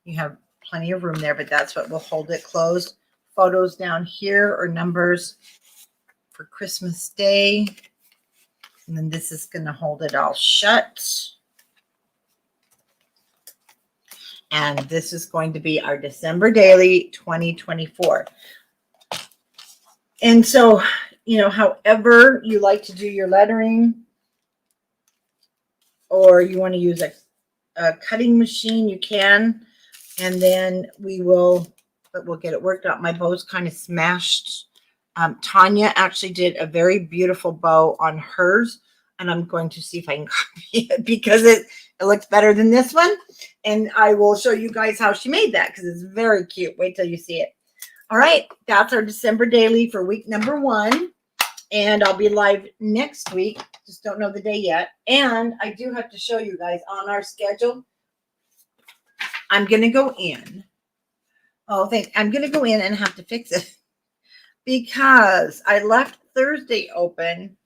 you have plenty of room there, but that's what will hold it closed. Photos down here or numbers for Christmas Day. And then this is going to hold it all shut. And this is going to be our December Daily 2024. And so, you know, however you like to do your lettering, or you want to use a cutting machine, you can. And then we'll get it worked out. My bow's kind of smashed. Tanya actually did a very beautiful bow on hers. And I'm going to see if I can copy it because it looks better than this one. And I will show you guys how she made that because it's very cute. Wait till you see it. All right. That's our December Daily for week number 1. And I'll be live next week. Just don't know the day yet. And I do have to show you guys on our schedule. I'm going to go in. I'm going to go in and have to fix it because I left Thursday open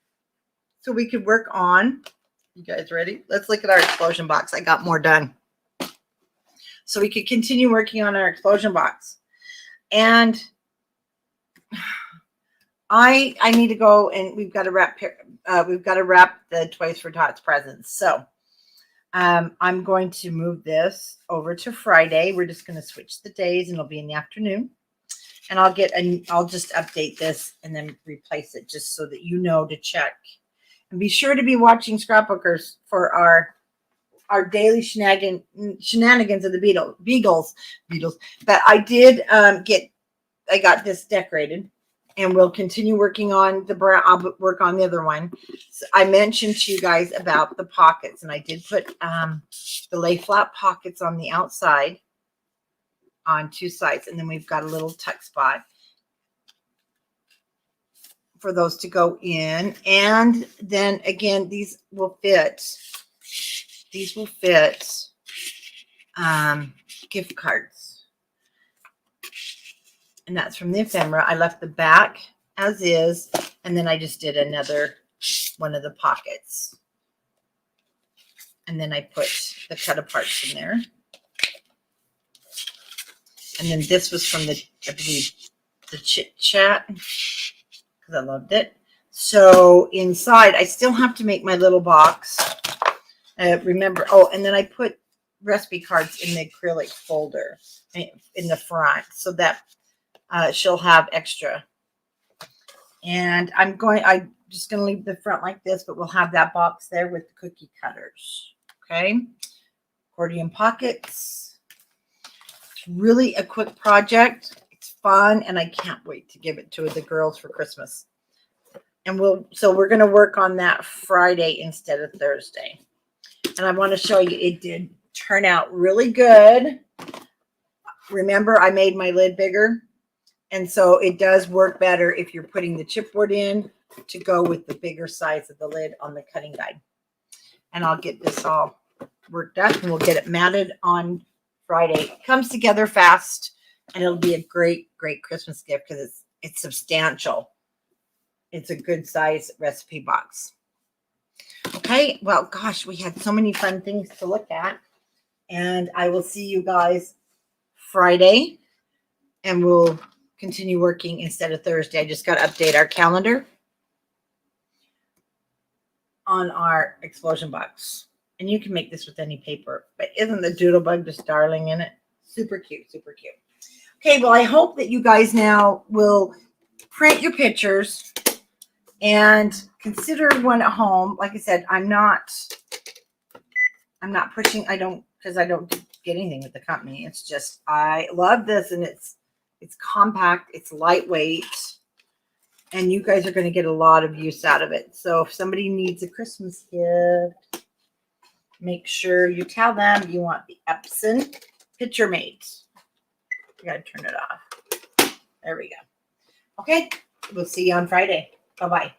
so we could work on You guys ready? Let's look at our explosion box. I got more done. So we could continue working on our explosion box. And I need to go, and we've got to wrap the Toys for Tots presents. So I'm going to move this over to Friday. We're just going to switch the days, and it'll be in the afternoon. And I'll just update this and then replace it just so that you know to check. And be sure to be watching Scrapbookers for our daily shenanigans of the Beagles. But I did I got this decorated, and we'll continue working on the brown. I'll work on the other one. So I mentioned to you guys about the pockets, and I did put the lay flat pockets on the outside on two sides, and then we've got a little tuck spot for those to go in. And then again, these will fit gift cards, and that's from the ephemera. I left the back as is, and then I just did another one of the pockets, and then I put the cut aparts in there. And then this was from I believe the Chit Chat, because I loved it. So inside, I still have to make my little box. Remember, and then I put recipe cards in the acrylic folder in the front, so that she'll have extra. And I'm just going to leave the front like this, but we'll have that box there with the cookie cutters. Okay. Accordion pockets. Really a quick project. It's fun, and I can't wait to give it to the girls for Christmas. And we're going to work on that Friday instead of Thursday. And I want to show you, it did turn out really good. Remember, I made my lid bigger, and so it does work better if you're putting the chipboard in to go with the bigger size of the lid on the cutting guide. And I'll get this all worked up, and we'll get it matted on Friday. It comes together fast, and it'll be a great Christmas gift because it's substantial. It's a good size recipe box. Okay, well, gosh, we had so many fun things to look at, and I will see you guys Friday, and we'll continue working instead of Thursday. I just got to update our calendar on our explosion box. And you can make this with any paper. But isn't the Doodlebug just darling in it? Super cute, super cute. Okay, well, I hope that you guys now will print your pictures and consider one at home. Like I said, I'm not pushing. Because I don't get anything with the company. It's just, I love this, and it's compact, it's lightweight, and you guys are going to get a lot of use out of it. So if somebody needs a Christmas gift, make sure you tell them you want the Epson Picture Mate. You got to turn it off. There we go. Okay, we'll see you on Friday. Bye-bye.